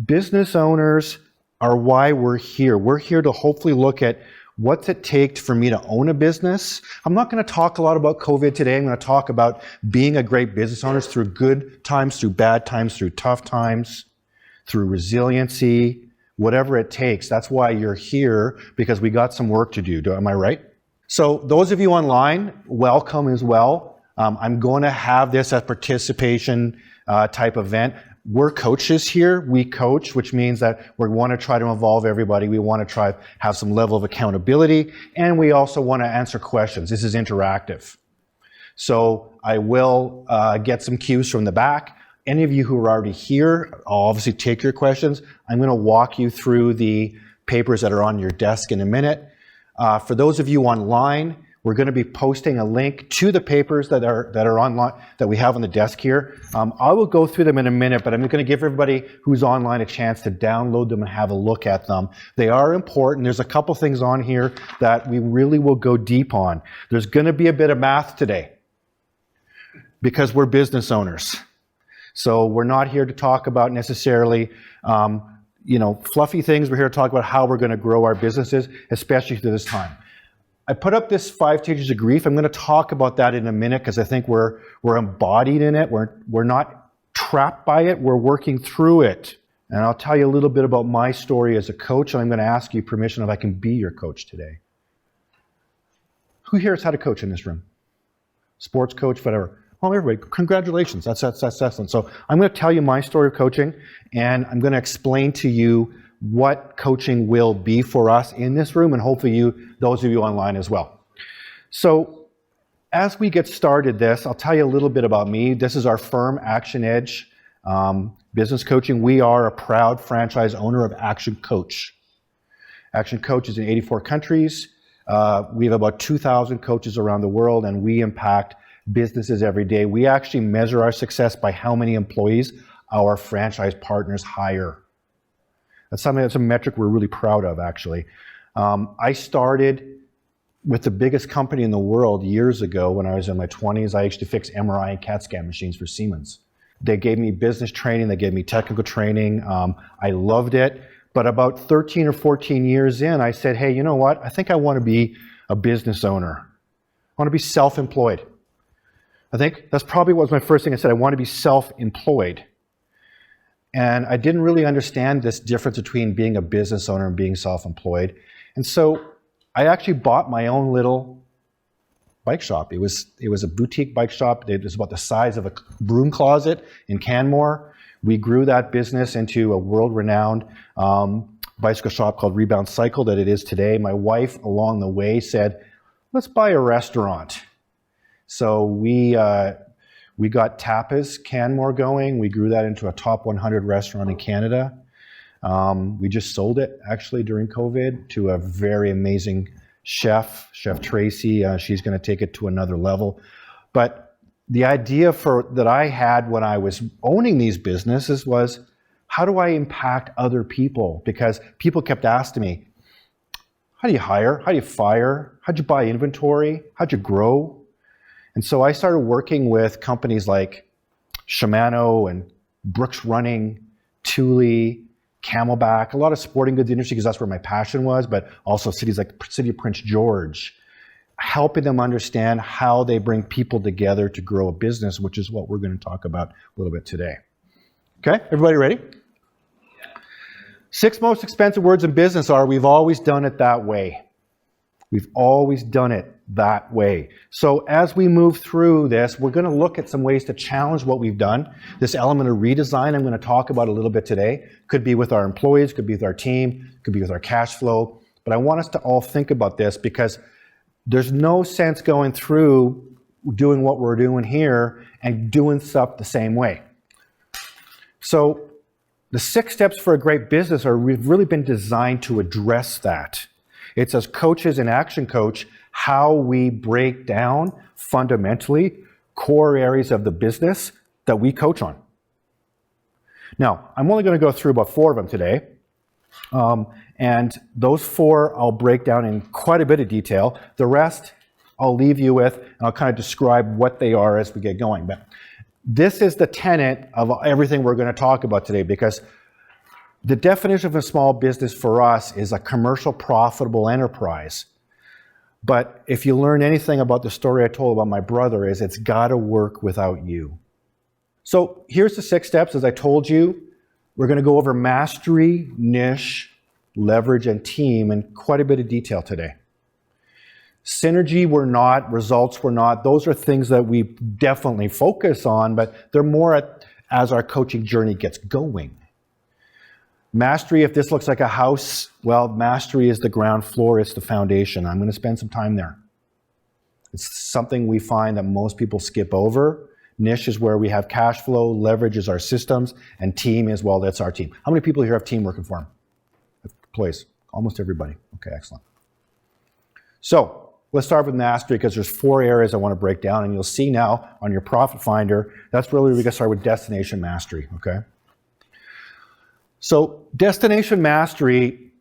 Business owners are why we're here. We're here to hopefully look at what's it take for me to own a business. I'm not going to talk a lot about COVID today. I'm going to talk about being a great business owner through good times, through bad times, through tough times, through resiliency, whatever it takes. That's why you're here, because we got some work to do. Am I right? So those of you online, welcome as well. I'm going to have this as participation type event. We're coaches here. We coach, which means that we want to try to involve everybody. We want to try to have some level of accountability, and we also want to answer questions. This is interactive. So I will get some cues from the back. Any of you who are already here, I'll obviously take your questions. I'm going to walk you through the papers that are on your desk in a minute. For those of you online, we're going to be posting a link to the papers that are online, that we have on the desk here. I will go through them in a minute, but I'm going to give everybody who's online a chance to download them and have a look at them. They are important. There's a couple things on here that we really will go deep on. There's going to be a bit of math today because we're business owners. So we're not here to talk about necessarily fluffy things. We're here to talk about how we're going to grow our businesses, especially through this time. I put up this 5 stages of grief. I'm going to talk about that in a minute because I think we're embodied in it. We're not trapped by it. We're working through it. And I'll tell you a little bit about my story as a coach, and I'm going to ask you permission if I can be your coach today. Who here has had a coach in this room? Sports coach, whatever. Oh, everybody, congratulations. That's excellent. So I'm going to tell you my story of coaching, and I'm going to explain to you what coaching will be for us in this room, and hopefully those of you online as well. So as we get started I'll tell you a little bit about me. This is our firm, ActionEdge Business Coaching. We are a proud franchise owner of ActionCOACH. ActionCOACH is in 84 countries. We have about 2,000 coaches around the world, and we impact businesses every day. We actually measure our success by how many employees our franchise partners hire. That's a metric we're really proud of, actually. I started with the biggest company in the world years ago when I was in my 20s. I used to fix MRI and CAT scan machines for Siemens. They gave me business training. They gave me technical training. I loved it. But about 13 or 14 years in, I said, hey, you know what? I think I want to be a business owner. I want to be self-employed. I think that's probably what was my first thing. I said, I want to be self-employed. And I didn't really understand this difference between being a business owner and being self-employed. And so I actually bought my own little bike shop. It was a boutique bike shop. It was about the size of a broom closet in Canmore. We grew that business into a world-renowned bicycle shop called Rebound Cycle that it is today. My wife, along the way, said, let's buy a restaurant. So we got Tapas Canmore going. We grew that into a top 100 restaurant in Canada. We just sold it actually during COVID to a very amazing chef, Chef Tracy. She's going to take it to another level. But the idea that I had when I was owning these businesses was, how do I impact other people? Because people kept asking me, how do you hire? How do you fire? How'd you buy inventory? How'd you grow? And so I started working with companies like Shimano and Brooks Running, Thule, Camelback, a lot of sporting goods industry because that's where my passion was, but also cities like City of Prince George, helping them understand how they bring people together to grow a business, which is what we're going to talk about a little bit today. Okay, everybody ready? 6 most expensive words in business are, we've always done it that way. We've always done it that way. So as we move through this, we're going to look at some ways to challenge what we've done. This element of redesign I'm going to talk about a little bit today. Could be with our employees, could be with our team, could be with our cash flow. But I want us to all think about this because there's no sense going through doing what we're doing here and doing stuff the same way. So the 6 steps for a great business we've really been designed to address that. It's as coaches in ActionCOACH, how we break down fundamentally core areas of the business that we coach on. Now, I'm only going to go through about 4 of them today. And those 4 I'll break down in quite a bit of detail. The rest I'll leave you with, and I'll kind of describe what they are as we get going. But this is the tenet of everything we're going to talk about today, because The definition of a small business for us is a commercial profitable enterprise. But if you learn anything about the story I told about my brother, is it's got to work without you. So here's the 6 steps. As I told you, we're going to go over mastery, niche, leverage, and team in quite a bit of detail today. Synergy, we're not. Results, we're not. Those are things that we definitely focus on, but they're more as our coaching journey gets going. Mastery, if this looks like a house, well, mastery is the ground floor, it's the foundation. I'm going to spend some time there. It's something we find that most people skip over. Niche is where we have cash flow, leverage is our systems, and team is, well, that's our team. How many people here have team working for them? Please, almost everybody. Okay, excellent. So, let's start with mastery because there's 4 areas I want to break down, and you'll see now on your profit finder, that's really where we get started with destination mastery, okay? So destination mastery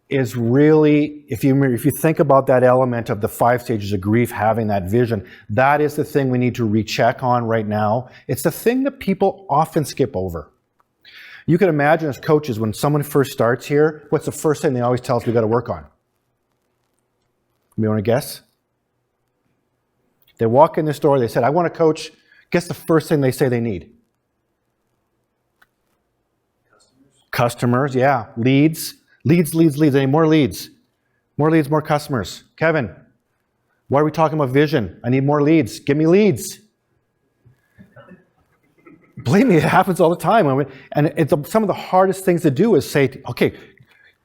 is really, if you think about that element of the 5 stages of grief, having that vision, that is the thing we need to recheck on right now. It's the thing that people often skip over. You can imagine as coaches, when someone first starts here, what's the first thing they always tell us we got to work on? You want to guess? They walk in this door, they said, I want to coach. Guess the first thing they say they need? Customers, yeah. Leads. Leads. Any more leads? More leads, more customers. Kevin, why are we talking about vision? I need more leads. Give me leads. Believe me, it happens all the time. And it's some of the hardest things to do is say, okay,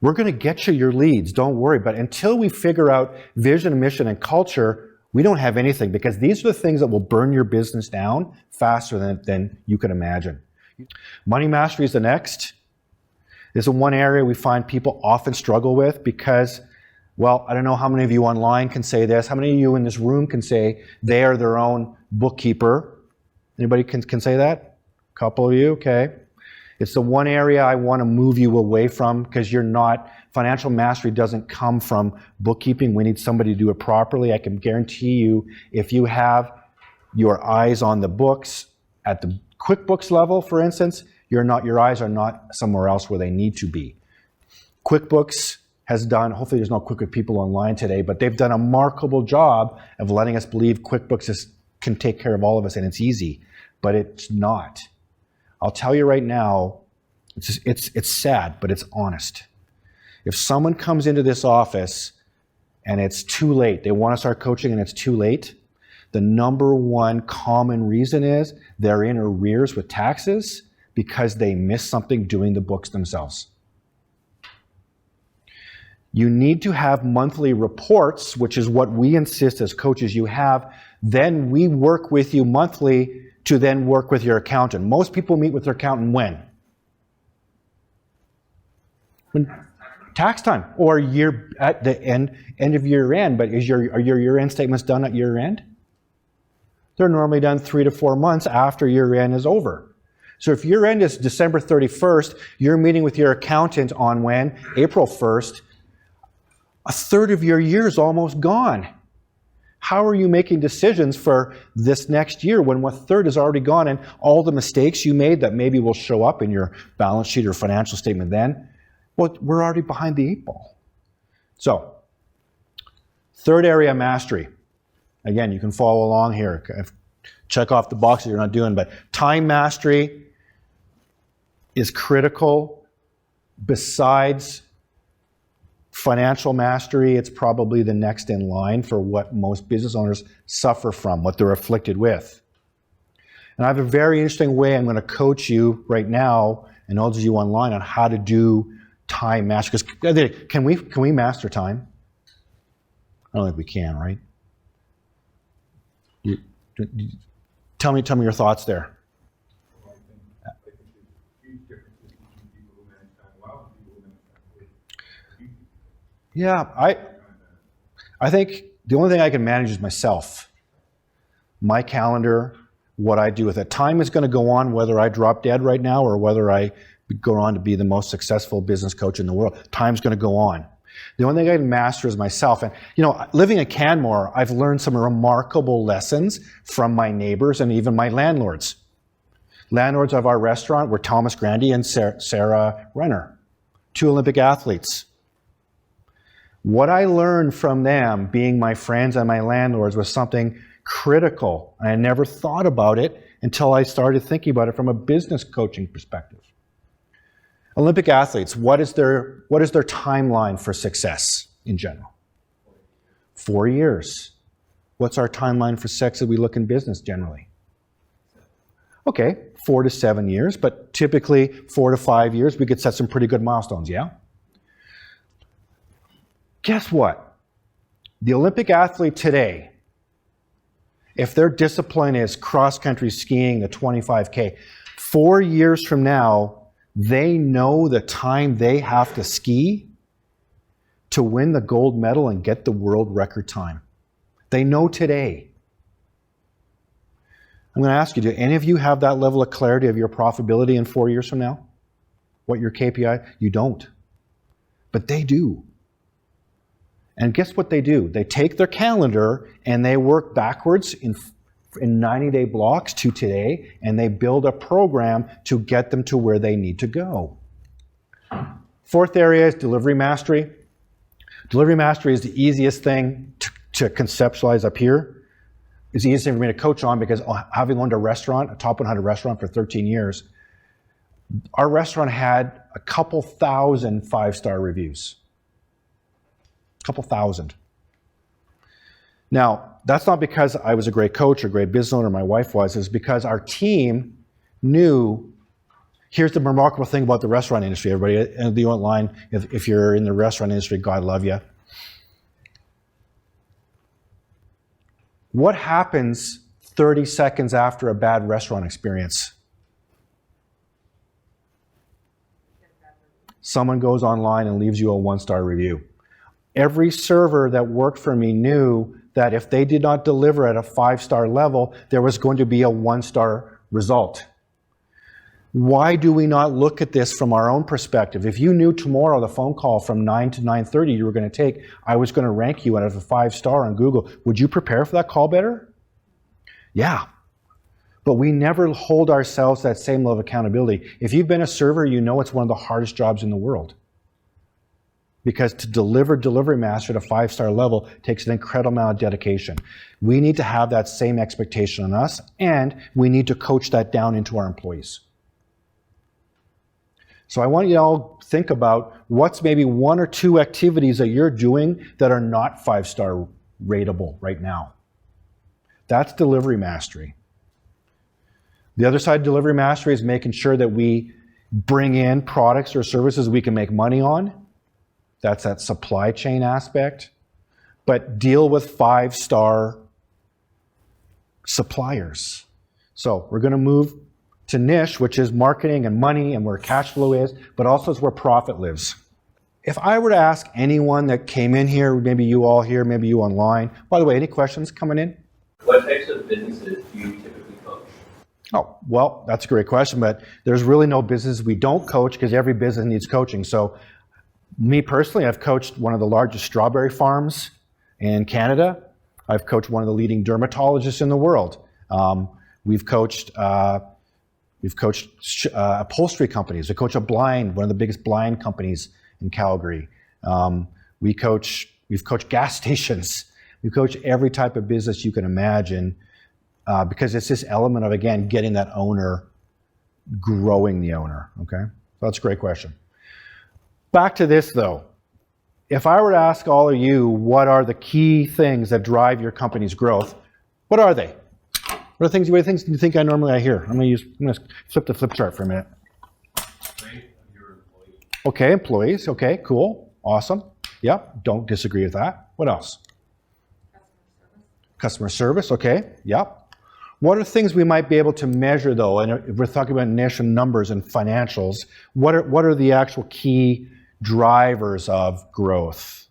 we're going to get you your leads, don't worry. But until we figure out vision, mission, and culture, we don't have anything, because these are the things that will burn your business down faster than you can imagine. Money mastery is the next. This is one area we find people often struggle with because, well, I don't know how many of you online can say this. How many of you in this room can say they are their own bookkeeper? Anybody can say that? A couple of you, okay. It's the one area I want to move you away from because you're not, financial mastery doesn't come from bookkeeping. We need somebody to do it properly. I can guarantee you, if you have your eyes on the books at the QuickBooks level, for instance, your eyes are not somewhere else where they need to be. QuickBooks has done, hopefully there's no QuickBooks people online today, but they've done a remarkable job of letting us believe QuickBooks can take care of all of us and it's easy, but it's not. I'll tell you right now, it's sad, but it's honest. If someone comes into this office and it's too late, they want to start coaching and it's too late, the number one common reason is they're in arrears with taxes because they missed something doing the books themselves. You need to have monthly reports, which is what we insist as coaches you have. Then we work with you monthly to then work with your accountant. Most people meet with their accountant when? Tax time, or year at the end of year end. But are your year end statements done at year end? They're normally done 3 to 4 months after year end is over. So if year end is December 31st, you're meeting with your accountant on when? April 1st. A third of your year is almost gone. How are you making decisions for this next year when 1/3 is already gone and all the mistakes you made that maybe will show up in your balance sheet or financial statement then? Well, we're already behind the 8 ball. So, third area, mastery. Again, you can follow along here. Check off the boxes you're not doing, but time mastery is critical. Besides financial mastery, it's probably the next in line for what most business owners suffer from, what they're afflicted with. And I have a very interesting way I'm going to coach you right now, and those of you online, on how to do time mastery. Because can we master time? I don't think we can, right? Tell me your thoughts there. Yeah, I think the only thing I can manage is myself. My calendar, what I do with it. Time is going to go on whether I drop dead right now or whether I go on to be the most successful business coach in the world. Time's going to go on. The only thing I can master is myself. And, living in Canmore, I've learned some remarkable lessons from my neighbors and even my landlords. Landlords of our restaurant were Thomas Grandy and Sarah Renner, 2 Olympic athletes. What I learned from them, being my friends and my landlords, was something critical. I never thought about it until I started thinking about it from a business coaching perspective. Olympic athletes, what is their timeline for success in general? 4 years. What's our timeline for success as we look in business generally? Okay, 4 to 7 years, but typically 4 to 5 years, we could set some pretty good milestones, yeah? Guess what? The Olympic athlete today, if their discipline is cross-country skiing, the 25K, 4 years from now, they know the time they have to ski to win the gold medal and get the world record time. They know today. I'm going to ask you, do any of you have that level of clarity of your profitability in 4 years from now? What your KPI? You don't. But they do. And guess what they do? They take their calendar and they work backwards in 90-day blocks to today, and they build a program to get them to where they need to go. 4th area is delivery mastery. Delivery mastery is the easiest thing to conceptualize up here. It's the easiest thing for me to coach on because having owned a restaurant, a top 100 restaurant for 13 years, our restaurant had a couple thousand 5-star reviews. Couple thousand. Now, that's not because I was a great coach or great business owner, my wife was, it's because our team knew, here's the remarkable thing about the restaurant industry, everybody, and the online, if you're in the restaurant industry, God love you. What happens 30 seconds after a bad restaurant experience? Someone goes online and leaves you a 1-star review. Every server that worked for me knew that if they did not deliver at a 5-star level, there was going to be a 1-star result. Why do we not look at this from our own perspective? If you knew tomorrow the phone call from 9 to 9:30 you were going to take, I was going to rank you out of a 5-star on Google, would you prepare for that call better? Yeah. But we never hold ourselves that same level of accountability. If you've been a server, you know it's one of the hardest jobs in the world. Because to deliver delivery master at a 5-star level takes an incredible amount of dedication. We need to have that same expectation on us, and we need to coach that down into our employees. So I want you to all think about what's maybe 1 or 2 activities that you're doing that are not 5-star rateable right now. That's delivery mastery. The other side of delivery mastery is making sure that we bring in products or services we can make money on. That's that supply chain aspect. But deal with 5-star suppliers. So we're going to move to niche, which is marketing and money and where cash flow is, but also is where profit lives. If I were to ask anyone that came in here, maybe you all here, maybe you online. By the way, any questions coming in? What types of businesses do you typically coach? Oh, well, that's a great question, but there's really no business we don't coach because every business needs coaching. So me personally, I've coached one of the largest strawberry farms in Canada. I've coached one of the leading dermatologists in the world. We've coached upholstery companies. We coach one of the biggest blind companies in Calgary. We've coached gas stations. We coach every type of business you can imagine because it's this element of, again, getting that owner, growing the owner, okay? So that's a great question. Back to this though. If I were to ask all of you what are the key things that drive your company's growth, what are they? What are the things do you think I normally hear? I'm going to flip the flip chart for a minute. Okay, employees. Okay, cool. Awesome. Yep, don't disagree with that. What else? Customer service. Okay, yep. What are things we might be able to measure though? And if we're talking about niche and numbers and financials, what are the actual key drivers of growth?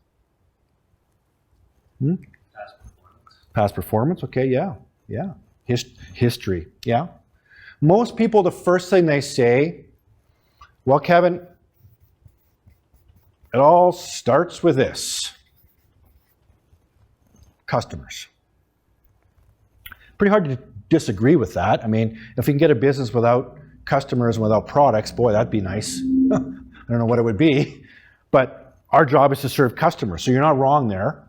Past performance. Okay, yeah. History, yeah. Most people, the first thing they say, well, Kevin, it all starts with this. Customers. Pretty hard to disagree with that. I mean, if we can get a business without customers and without products, boy, that'd be nice. I don't know what it would be, but our job is to serve customers, so you're not wrong there.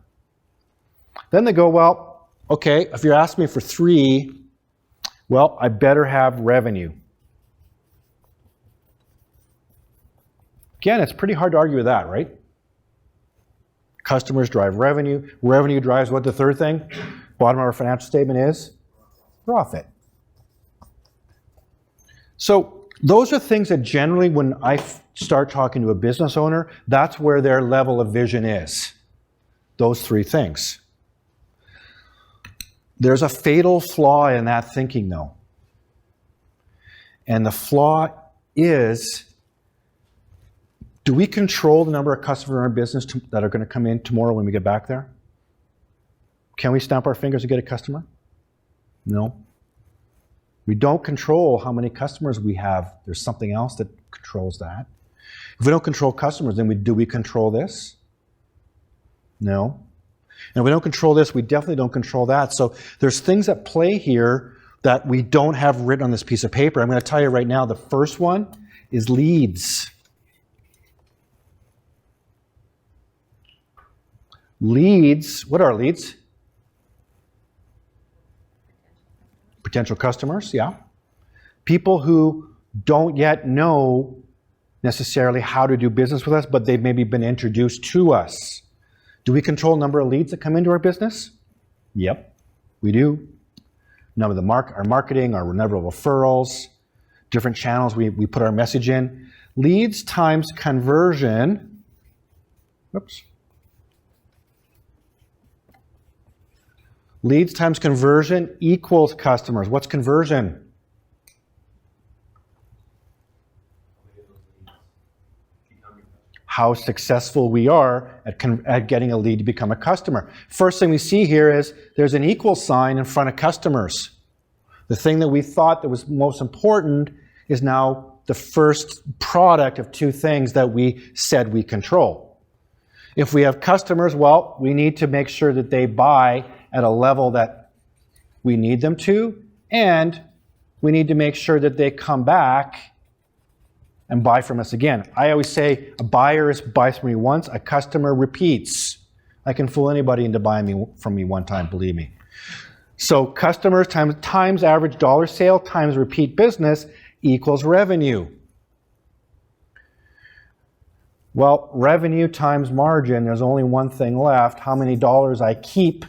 Then they go, well, okay, if you're asking me for 3, well, I better have revenue. Again, it's pretty hard to argue with that, right? Customers drive revenue. Revenue drives what the third thing? Bottom of our financial statement is profit. So those are things that generally when I start talking to a business owner, that's where their level of vision is. Those 3 things. There's a fatal flaw in that thinking though. And the flaw is, do we control the number of customers in our business that are going to come in tomorrow when we get back there? Can we snap our fingers and get a customer? No. We don't control how many customers we have. There's something else that controls that. If we don't control customers, then do we control this? No. And if we don't control this, we definitely don't control that. So there's things at play here that we don't have written on this piece of paper. I'm going to tell you right now, the first one is leads. Leads, what are leads? Potential customers, yeah. People who don't yet know necessarily how to do business with us, but they've maybe been introduced to us. Do we control the number of leads that come into our business? Yep, we do. Number of our marketing, our number of referrals, different channels we put our message in. Leads times conversion. Oops. Leads times conversion equals customers. What's conversion? How successful we are at getting a lead to become a customer. First thing we see here is there's an equal sign in front of customers. The thing that we thought that was most important is now the first product of 2 things that we said we control. If we have customers, well, we need to make sure that they buy at a level that we need them to, and we need to make sure that they come back and buy from us again. I always say a buyer buys from me once, a customer repeats. I can fool anybody into buying from me one time, believe me. So customers times average dollar sale times repeat business equals revenue. Well, revenue times margin, there's only one thing left. How many dollars I keep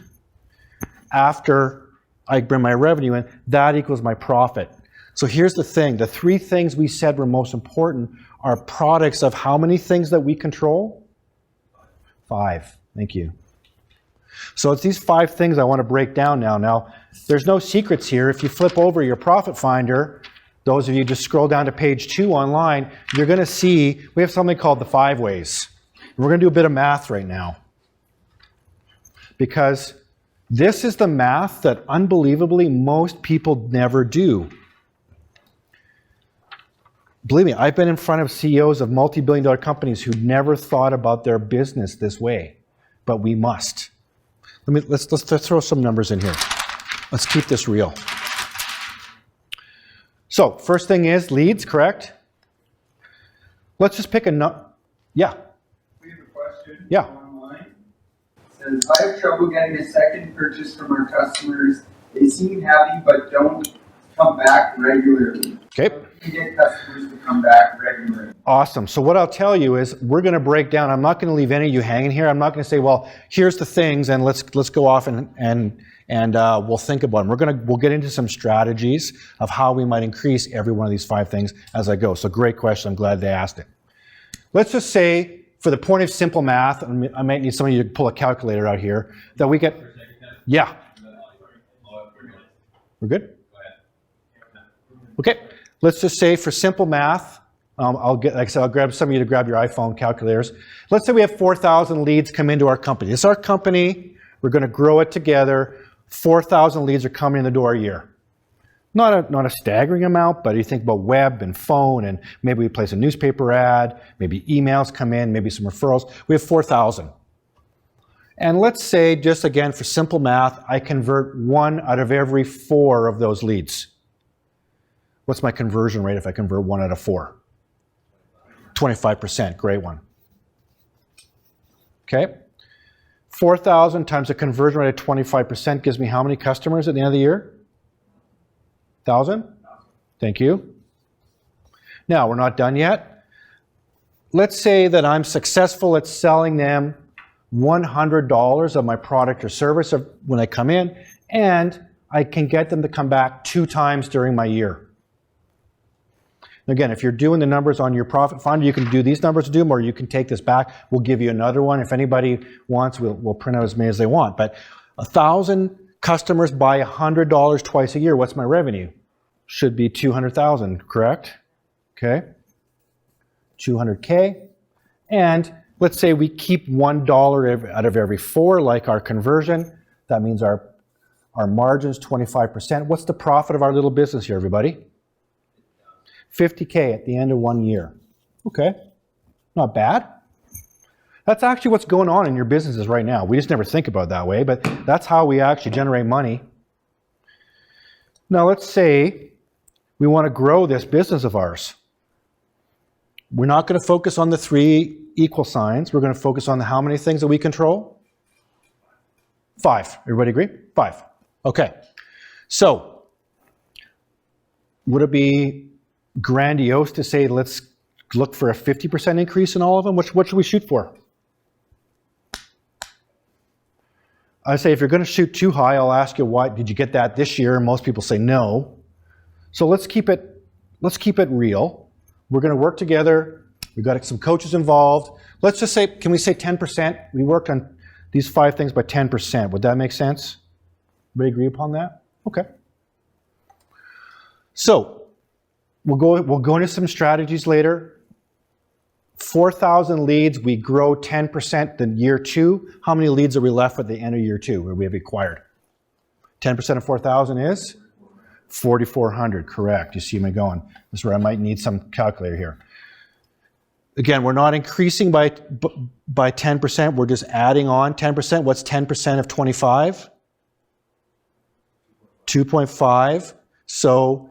after I bring my revenue in, that equals my profit. So here's the thing, the 3 things we said were most important are products of how many things that we control? 5, thank you. So it's these 5 things I want to break down now. Now, there's no secrets here. If you flip over your profit finder, those of you just scroll down to page 2 online, you're going to see we have something called the 5 ways. We're going to do a bit of math right now. Because this is the math that unbelievably most people never do. Believe me, I've been in front of CEOs of multi-billion-dollar companies who never thought about their business this way, but we must. Let's throw some numbers in here. Let's keep this real. So, first thing is leads, correct? Let's just pick a number. Yeah. We have a question. Yeah. Online. It says, I have trouble getting a second purchase from our customers. They seem happy but don't come back regularly. Okay. How can we get customers to come back regularly? Awesome. So what I'll tell you is we're going to break down. I'm not going to leave any of you hanging here. I'm not going to say, well, here's the things and let's go off and we'll think about them. We'll get into some strategies of how we might increase every one of these 5 things as I go. So great question. I'm glad they asked it. Let's just say, for the point of simple math, I might need some of you to pull a calculator out here, that we get, yeah. We're good? Okay. Let's just say for simple math, I'll grab some of you to grab your iPhone calculators. Let's say we have 4,000 leads come into our company. It's our company. We're going to grow it together. 4,000 leads are coming in the door a year. Not a staggering amount, but you think about web and phone, and maybe we place a newspaper ad, maybe emails come in, maybe some referrals. We have 4,000. And let's say, just again for simple math, I convert 1 out of every 4 of those leads. What's my conversion rate if I convert 1 out of 4? 25%, great one. Okay, 4,000 times a conversion rate of 25% gives me how many customers at the end of the year? 1,000? Thank you. Now, we're not done yet. Let's say that I'm successful at selling them $100 of my product or service when they come in, and I can get them to come back 2 times during my year. Again, if you're doing the numbers on your profit finder, you can do these numbers to do them, or you can take this back. We'll give you another one. If anybody wants, we'll print out as many as they want. But 1,000 customers buy $100 twice a year. What's my revenue? Should be 200,000, correct? Okay. 200K. And let's say we keep $1 out of every 4, like our conversion. That means our margin's 25%. What's the profit of our little business here, everybody? 50K at the end of 1 year. Okay, not bad. That's actually what's going on in your businesses right now. We just never think about it that way, but that's how we actually generate money. Now let's say we want to grow this business of ours. We're not going to focus on the 3 equal signs. We're going to focus on the how many things that we control? 5. Everybody agree? 5. Okay. So, would it be grandiose to say let's look for a 50% increase in all of them? What should we shoot for? I say if you're going to shoot too high, I'll ask you, why did you get that this year? And most people say no. So let's keep it real. We're going to work together. We've got some coaches involved. Let's just say, can we say 10%? We worked on these 5 things by 10%. Would that make sense? Everybody agree upon that? Okay. So we'll go into some strategies later. 4,000 leads, we grow 10% in year 2. How many leads are we left at the end of year 2 where we have acquired? 10% of 4,000 is 4,400, correct. You see me going. This is where I might need some calculator here. Again, we're not increasing by 10%, we're just adding on 10%. What's 10% of 25? 2.5. So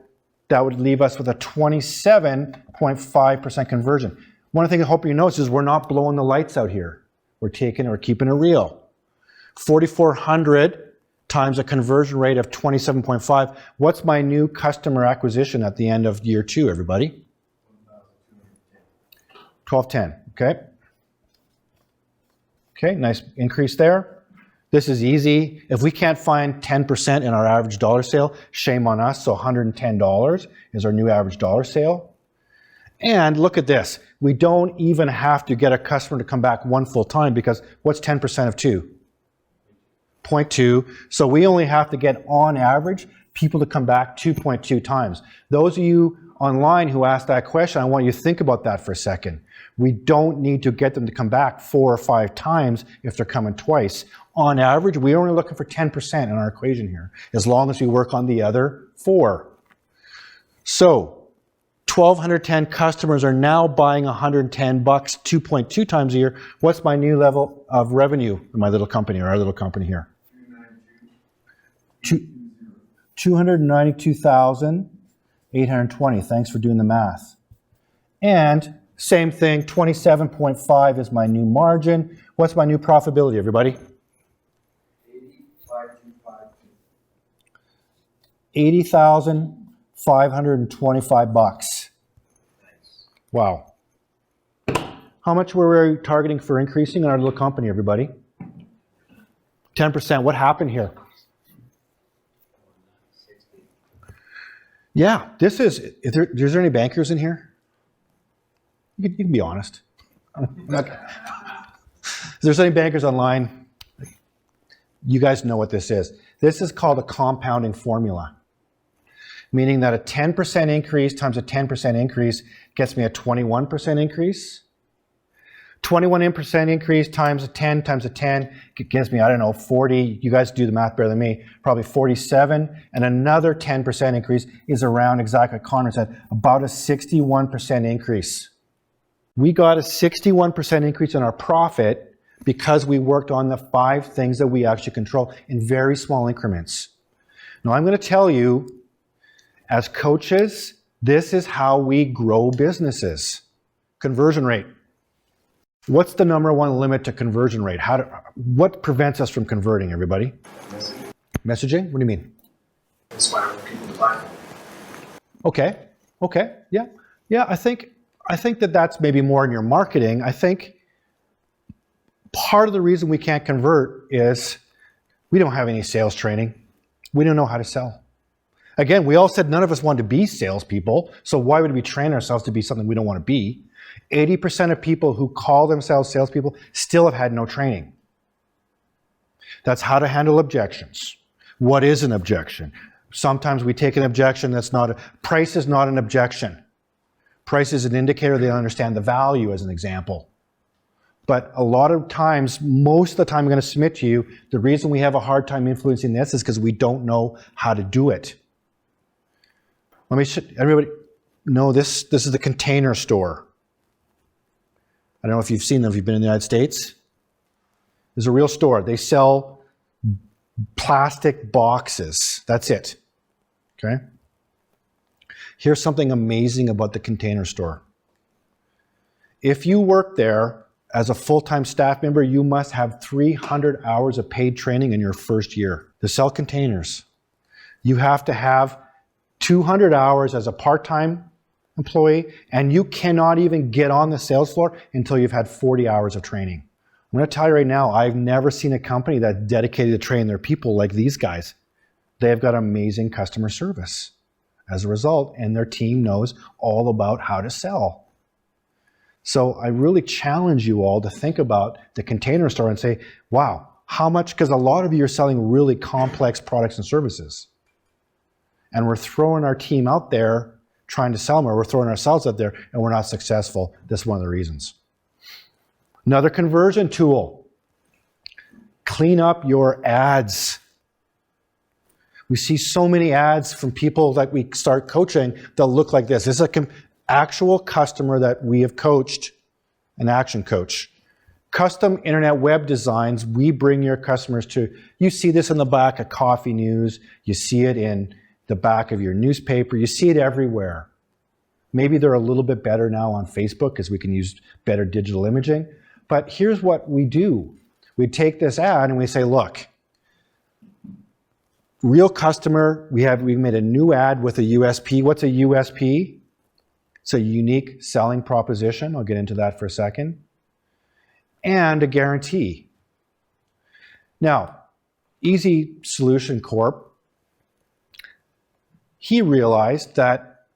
that would leave us with a 27.5% conversion. One of the things I hope you notice is we're not blowing the lights out here. We're keeping it real. 4,400 times a conversion rate of 27.5. What's my new customer acquisition at the end of year 2, everybody? 1,210, okay. Okay, nice increase there. This is easy. If we can't find 10% in our average dollar sale, shame on us. So $110 is our new average dollar sale. And look at this. We don't even have to get a customer to come back 1 full time, because what's 10% of 2? 0.2. So we only have to get, on average, people to come back 2.2 times. Those of you online who asked that question, I want you to think about that for a second. We don't need to get them to come back 4 or 5 times if they're coming twice. On average, we're only looking for 10% in our equation here, as long as we work on the other 4. So 1,210 customers are now buying $110, 2.2 times a year. What's my new level of revenue in my little company, or our little company here? 292,820. Thanks for doing the math. And same thing, 27.5 is my new margin. What's my new profitability, everybody? 80,525 bucks. Wow. How much were we targeting for increasing in our little company, everybody? 10%. What happened here? Yeah, this is there any bankers in here? You can be honest. Is there any bankers online? You guys know what this is. This is called a compounding formula, meaning that a 10% increase times a 10% increase gets me a 21% increase. 21% increase times a 10 times a 10 gets me, I don't know, 40. You guys do the math better than me. Probably 47. And another 10% increase is around, exactly like Connor said, about a 61% increase. We got a 61% increase in our profit because we worked on the 5 things that we actually control in very small increments. Now I'm going to tell you, as coaches, this is how we grow businesses. Conversion rate. What's the number one limit to conversion rate? What prevents us from converting, everybody? Messaging? What do you mean? Inspire people to buy. Okay, yeah. I think that's maybe more in your marketing. I think part of the reason we can't convert is we don't have any sales training. We don't know how to sell. Again, we all said none of us want to be salespeople, so why would we train ourselves to be something we don't want to be? 80% of people who call themselves salespeople still have had no training. That's how to handle objections. What is an objection? Sometimes we take an objection that's not price is not an objection. Price is an indicator they understand the value, as an example. But a lot of times, most of the time I'm going to submit to you, the reason we have a hard time influencing this is because we don't know how to do it. Let me show everybody know this is the Container Store. I don't know if you've seen them, if you've been in the United States. There's a real store. They sell plastic boxes. That's it. Okay? Here's something amazing about the Container Store. If you work there as a full-time staff member, you must have 300 hours of paid training in your first year to sell containers. You have to have 200 hours as a part-time employee, and you cannot even get on the sales floor until you've had 40 hours of training. I'm going to tell you right now, I've never seen a company that's dedicated to train their people like these guys. They've got amazing customer service as a result, and their team knows all about how to sell. So I really challenge you all to think about the Container Store and say, wow, how much, because a lot of you are selling really complex products and services. And we're throwing our team out there trying to sell them, or we're throwing ourselves out there and we're not successful. That's one of the reasons. Another conversion tool. Clean up your ads. We see so many ads from people that we start coaching that look like this. This is an actual customer that we have coached, an action coach. Custom internet web designs, we bring your customers to. You see this in the back of Coffee News. You see it in the back of your newspaper. You see it everywhere. Maybe they're a little bit better now on Facebook because we can use better digital imaging. But here's what we do. We take this ad and we say, look, real customer, we made a new ad with a USP. What's a USP? It's a unique selling proposition. I'll get into that for a second. And a guarantee. Now, Easy Solution Corp, he realized that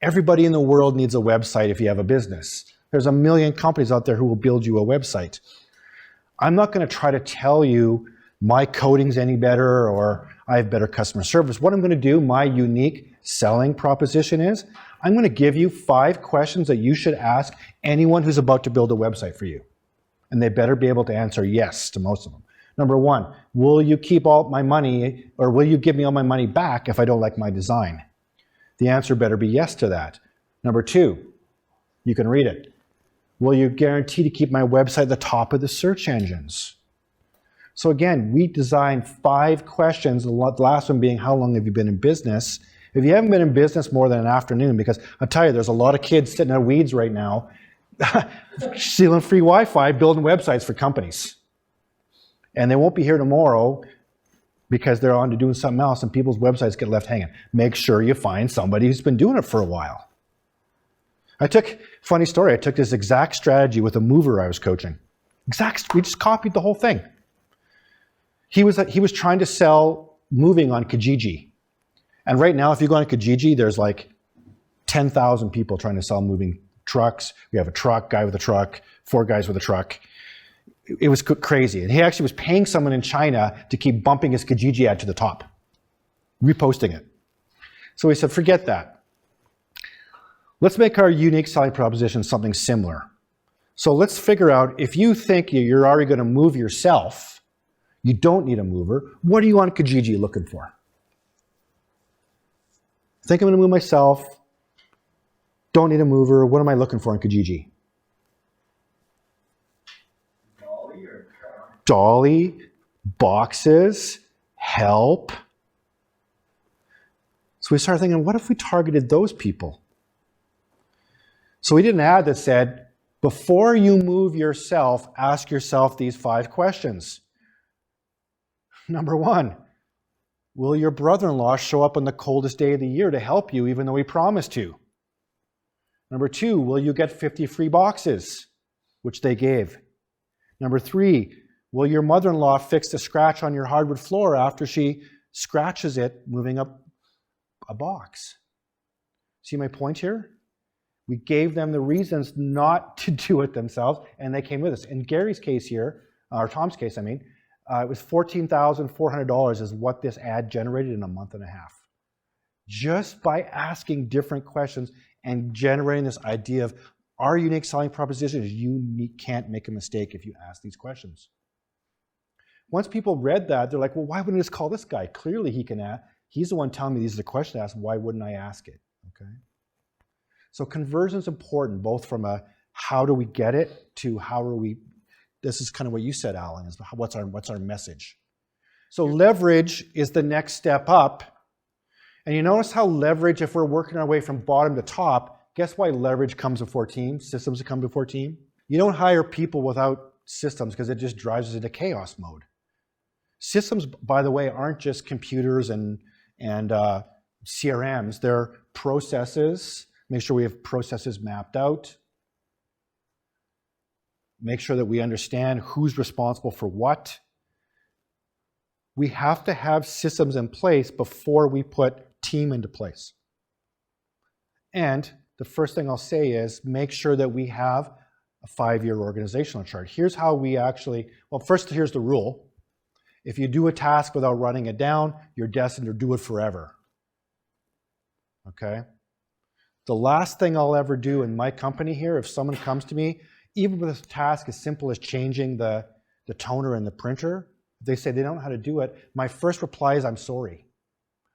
everybody in the world needs a website if you have a business. There's a million companies out there who will build you a website. I'm not going to try to tell you my coding's any better or I have better customer service. What I'm going to do, my unique selling proposition is, I'm going to give you 5 questions that you should ask anyone who's about to build a website for you. And they better be able to answer yes to most of them. Number 1, will you keep all my money, or will you give me all my money back if I don't like my design? The answer better be yes to that. Number 2, you can read it. Will you guarantee to keep my website at the top of the search engines? So again, we designed 5 questions, the last one being, how long have you been in business? If you haven't been in business more than an afternoon, because I'll tell you, there's a lot of kids sitting in the weeds right now, stealing free Wi-Fi, building websites for companies. And they won't be here tomorrow because they're on to doing something else and people's websites get left hanging. Make sure you find somebody who's been doing it for a while. Funny story, I took this exact strategy with a mover I was coaching. We just copied the whole thing. He was trying to sell moving on Kijiji. And right now, if you go on Kijiji, there's like 10,000 people trying to sell moving trucks. We have a guy with a truck, 4 guys with a truck. It was crazy. And he actually was paying someone in China to keep bumping his Kijiji ad to the top, reposting it. So he said, forget that. Let's make our unique selling proposition something similar. So let's figure out, if you think you're already going to move yourself, you don't need a mover, what are you on Kijiji looking for? Think I'm going to move myself, don't need a mover, what am I looking for on Kijiji? Dolly, boxes, help. So we started thinking, what if we targeted those people? So we did an ad that said, before you move yourself, ask yourself these 5 questions. Number 1, will your brother-in-law show up on the coldest day of the year to help you even though he promised to? Number 2, will you get 50 free boxes, which they gave? Number 3, will your mother-in-law fix the scratch on your hardwood floor after she scratches it moving up a box? See my point here? We gave them the reasons not to do it themselves, and they came with us. In Gary's case here, or Tom's case, I mean, it was $14,400 is what this ad generated in a month and a half. Just by asking different questions and generating this idea of our unique selling proposition is you can't make a mistake if you ask these questions. Once people read that, they're like, well, why wouldn't I just call this guy? Clearly he can ask. He's the one telling me these are the questions to ask. Why wouldn't I ask it? Okay. So conversion is important, both from a how do we get it to how are we, this is kind of what you said, Alan, is what's our message. So leverage is the next step up. And you notice how leverage, if we're working our way from bottom to top, guess why leverage comes before team? Systems come before team? You don't hire people without systems because it just drives us into chaos mode. Systems, by the way, aren't just computers and CRMs. They're processes. Make sure we have processes mapped out. Make sure that we understand who's responsible for what. We have to have systems in place before we put team into place. And the first thing I'll say is make sure that we have a 5-year organizational chart. Here's how we actually, well, first here's the rule. If you do a task without writing it down, you're destined to do it forever. Okay? The last thing I'll ever do in my company here, if someone comes to me, even with a task as simple as changing the toner in the printer, if they say they don't know how to do it, my first reply is, I'm sorry.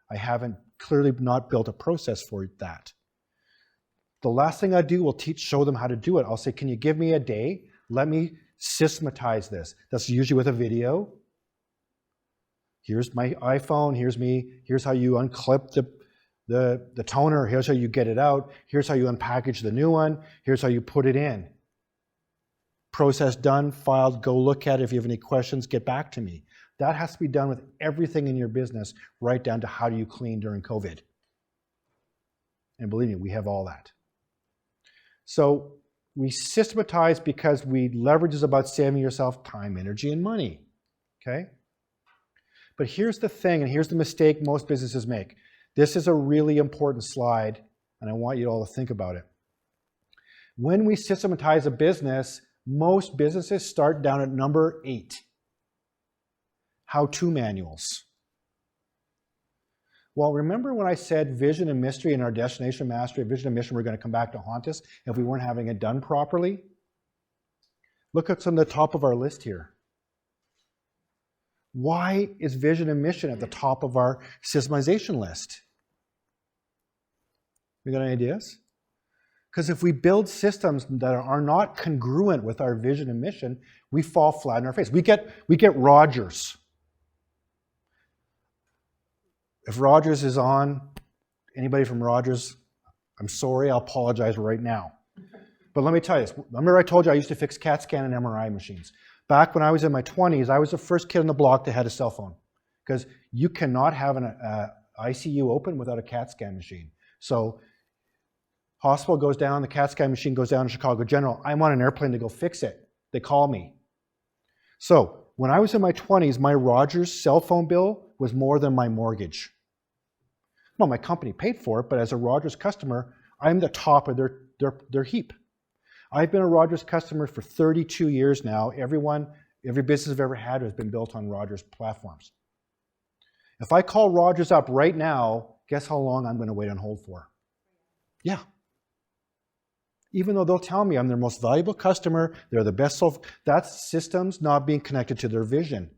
I haven't clearly not built a process for that. The last thing I do will show them how to do it. I'll say, can you give me a day? Let me systematize this. That's usually with a video. Here's my iPhone, here's me, here's how you unclip the toner, here's how you get it out, here's how you unpackage the new one, here's how you put it in. Process done, filed, go look at it. If you have any questions, get back to me. That has to be done with everything in your business, right down to how do you clean during COVID. And believe me, we have all that. So we systematize because leverage is about saving yourself time, energy, and money, okay? But here's the thing, and here's the mistake most businesses make. This is a really important slide, and I want you all to think about it. When we systematize a business, most businesses start down at number 8. How-to manuals. Well, remember when I said vision and mystery in our destination mastery, vision and mission were going to come back to haunt us if we weren't having it done properly? Look at some of the top of our list here. Why is vision and mission at the top of our systemization list? You got any ideas? Because if we build systems that are not congruent with our vision and mission, we fall flat in our face. We get Rogers. If Rogers is on, anybody from Rogers, I'm sorry, I'll apologize right now. But let me tell you this. Remember I told you I used to fix CAT scan and MRI machines. Back when I was in my 20s, I was the first kid on the block that had a cell phone. Because you cannot have an ICU open without a CAT scan machine. So hospital goes down, the CAT scan machine goes down to Chicago General. I'm on an airplane to go fix it. They call me. So when I was in my 20s, my Rogers cell phone bill was more than my mortgage. Well, my company paid for it, but as a Rogers customer, I'm the top of their heap. I've been a Rogers customer for 32 years now. Every business I've ever had has been built on Rogers platforms. If I call Rogers up right now, guess how long I'm going to wait on hold for? Yeah. Even though they'll tell me I'm their most valuable customer, they're the best, that's systems not being connected to their vision.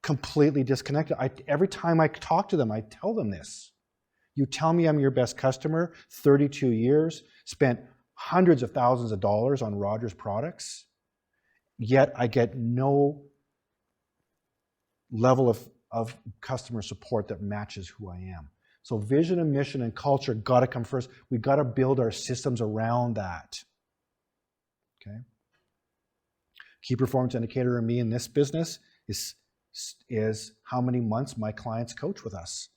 Completely disconnected. Every time I talk to them, I tell them this. You tell me I'm your best customer, 32 years, spent hundreds of thousands of dollars on Rogers products, yet I get no level of customer support that matches who I am. So vision and mission and culture got to come first. We got to build our systems around that. Okay. Key performance indicator in me in this business is how many months my clients coach with us.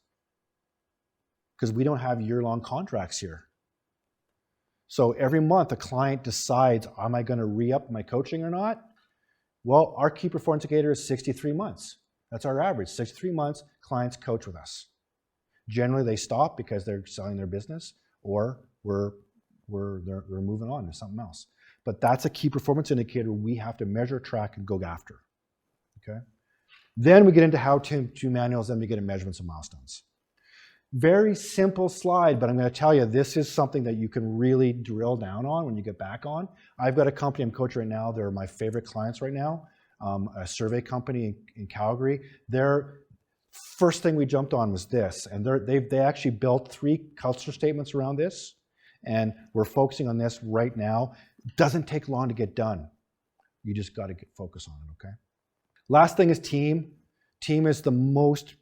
Because we don't have year-long contracts here. So every month a client decides, am I going to re-up my coaching or not? Well, our key performance indicator is 63 months. That's our average. 63 months, clients coach with us. Generally, they stop because they're selling their business, or they're moving on to something else. But that's a key performance indicator we have to measure, track, and go after. Okay. Then we get into how-to manuals, then we get into measurements and milestones. Very simple slide, but I'm going to tell you, this is something that you can really drill down on when you get back on. I've got a company I'm coaching right now. They're my favorite clients right now, a survey company in Calgary. Their first thing we jumped on was this, and they actually built 3 culture statements around this, and we're focusing on this right now. It doesn't take long to get done. You just got to get focused on it, okay? Last thing is team. Team is the most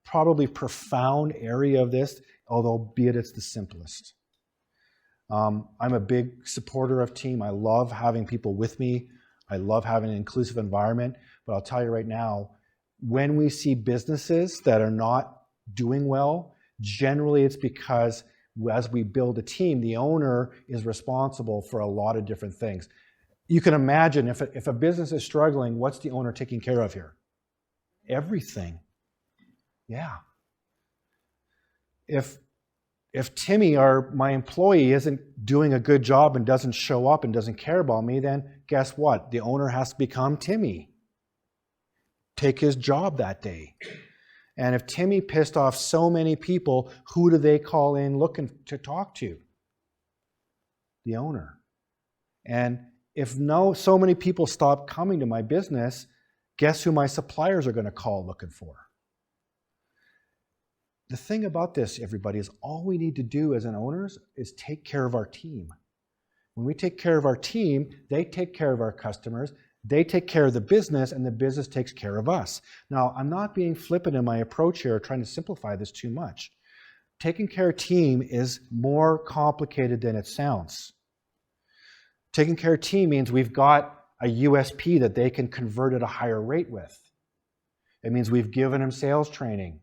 probably profound area of this, although albeit it's the simplest. I'm a big supporter of team. I love having people with me. I love having an inclusive environment. But I'll tell you right now, when we see businesses that are not doing well, generally it's because as we build a team, the owner is responsible for a lot of different things. You can imagine if a business is struggling, what's the owner taking care of here? Everything. Yeah. If Timmy, my employee, isn't doing a good job and doesn't show up and doesn't care about me, then guess what? The owner has to become Timmy. Take his job that day. And if Timmy pissed off so many people, who do they call in looking to talk to? The owner. And if so many people stop coming to my business, guess who my suppliers are going to call looking for? The thing about this, everybody, is all we need to do as an owners is take care of our team. When we take care of our team, they take care of our customers, they take care of the business, and the business takes care of us. Now, I'm not being flippant in my approach here, trying to simplify this too much. Taking care of team is more complicated than it sounds. Taking care of team means we've got a USP that they can convert at a higher rate with. It means we've given them sales training.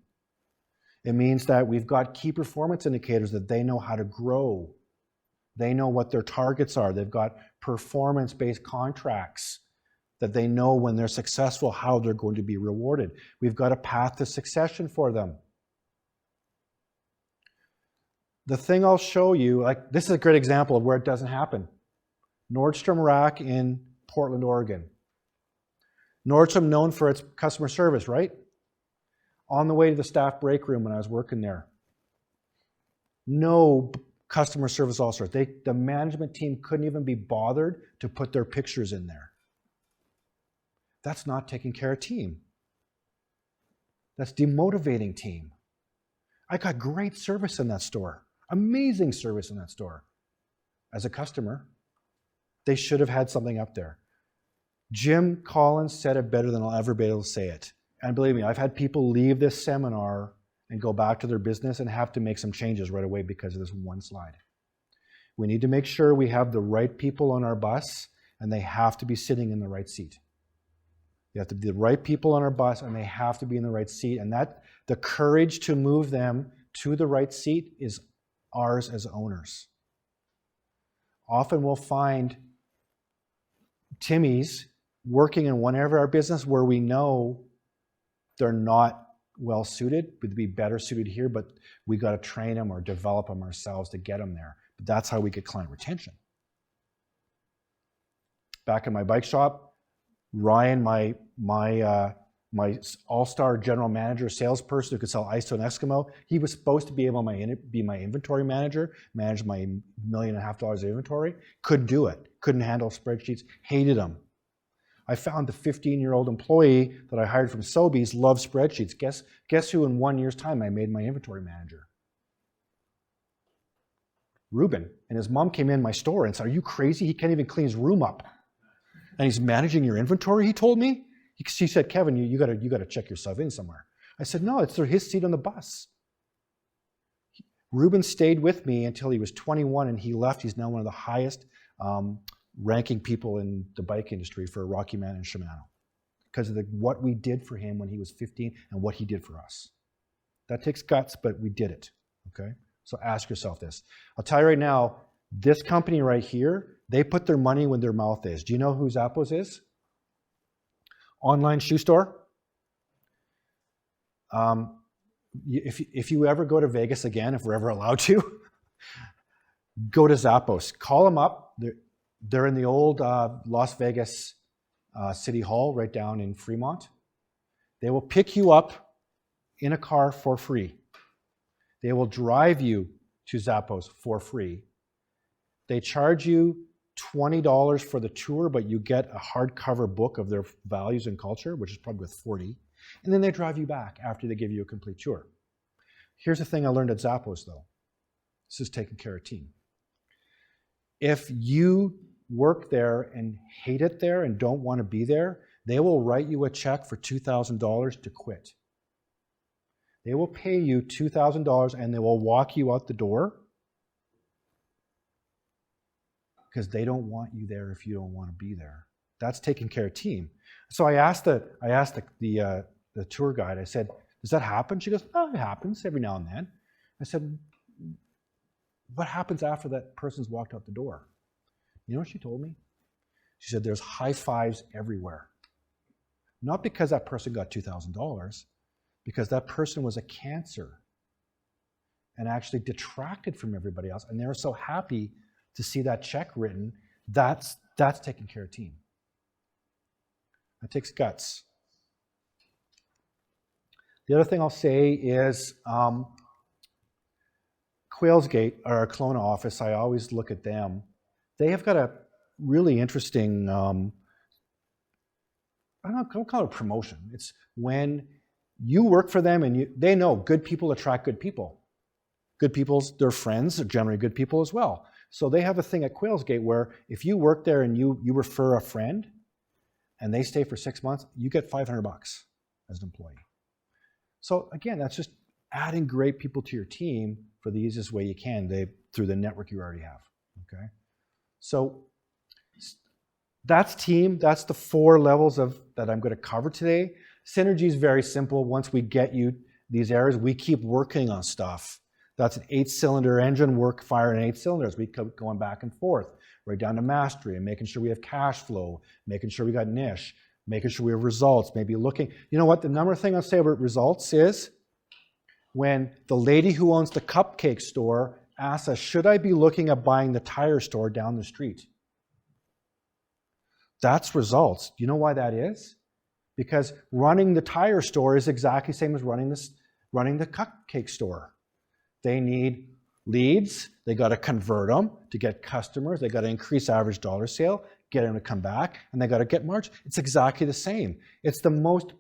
It means that we've got key performance indicators that they know how to grow. They know what their targets are. They've got performance-based contracts that they know when they're successful, how they're going to be rewarded. We've got a path to succession for them. The thing I'll show you, like this is a great example of where it doesn't happen. Nordstrom Rack in Portland, Oregon. Nordstrom known for its customer service, right? On the way to the staff break room when I was working there, no customer service officers. The management team couldn't even be bothered to put their pictures in there. That's not taking care of team. That's demotivating team. I got great service in that store. Amazing service in that store. As a customer, they should have had something up there. Jim Collins said it better than I'll ever be able to say it. And believe me, I've had people leave this seminar and go back to their business and have to make some changes right away because of this one slide. We need to make sure we have the right people on our bus, and they have to be sitting in the right seat. You have to be the right people on our bus, and they have to be in the right seat. And that the courage to move them to the right seat is ours as owners. Often we'll find Timmys working in one area of our business where we know they're not well suited, would be better suited here, but we got to train them or develop them ourselves to get them there. But that's how we get client retention. Back in my bike shop, Ryan, my all-star general manager, salesperson who could sell ice to an Eskimo, he was supposed to be able to be my inventory manager, manage my $1.5 million of inventory. Couldn't do it. Couldn't handle spreadsheets. Hated them. I found the 15-year-old employee that I hired from Sobeys loved spreadsheets. Guess who in 1 year's time I made my inventory manager? Ruben. And his mom came in my store and said, "Are you crazy? He can't even clean his room up." and he's managing your inventory, he told me. She said, Kevin, you gotta check yourself in somewhere. I said, no, it's his seat on the bus. Ruben stayed with me until he was 21 and he left. He's now one of the highest ranking people in the bike industry for Rocky Mountain and Shimano because of what we did for him when he was 15 and what he did for us. That takes guts, but we did it, okay? So ask yourself this. I'll tell you right now, this company right here, they put their money where their mouth is. Do you know who Zappos is? Online shoe store. If you ever go to Vegas again, if we're ever allowed to, go to Zappos. Call them up. They're in the old Las Vegas City Hall right down in Fremont. They will pick you up in a car for free. They will drive you to Zappos for free. They charge you $20 for the tour, but you get a hardcover book of their values and culture, which is probably worth $40. And then they drive you back after they give you a complete tour. Here's the thing I learned at Zappos, though. This is taking care of team. If you work there and hate it there and don't want to be there, they will write you a check for $2,000 to quit. They will pay you $2,000 and they will walk you out the door because they don't want you there if you don't want to be there. That's taking care of team. So I asked the tour guide, I said, does that happen? She goes, oh, it happens every now and then. I said, what happens after that person's walked out the door? You know what she told me? She said, there's high fives everywhere. Not because that person got $2,000, because that person was a cancer and actually detracted from everybody else. And they were so happy to see that check written. That's taking care of team. That takes guts. The other thing I'll say is Quailsgate, our Kelowna office, I always look at them. They have got a really interesting, I don't call it a promotion. It's when you work for them and they know good people attract good people. Good people's, their friends are generally good people as well. So they have a thing at Quailsgate where if you work there and you refer a friend and they stay for 6 months, you get $500 as an employee. So again, that's just adding great people to your team for the easiest way you can through the network you already have, okay? So that's team. That's the 4 levels that I'm going to cover today. Synergy is very simple. Once we get you these areas, we keep working on stuff. That's an 8-cylinder engine, firing 8 cylinders. We keep going back and forth, right down to mastery and making sure we have cash flow, making sure we got niche, making sure we have results, maybe looking. You know what? The number thing I'll say about results is when the lady who owns the cupcake store asks us, should I be looking at buying the tire store down the street? That's results. Do you know why that is? Because running the tire store is exactly the same as running the cupcake store. They need leads. They got to convert them to get customers. They got to increase average dollar sale, get them to come back, and they got to get margin. It's exactly the same. It's the most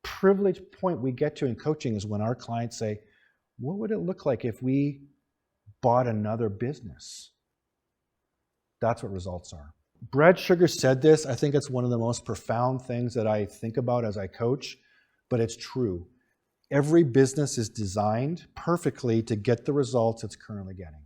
privileged point we get to in coaching is when our clients say, what would it look like if we bought another business? That's what results are. Brad Sugar said this. I think it's one of the most profound things that I think about as I coach, but it's true. Every business is designed perfectly to get the results it's currently getting.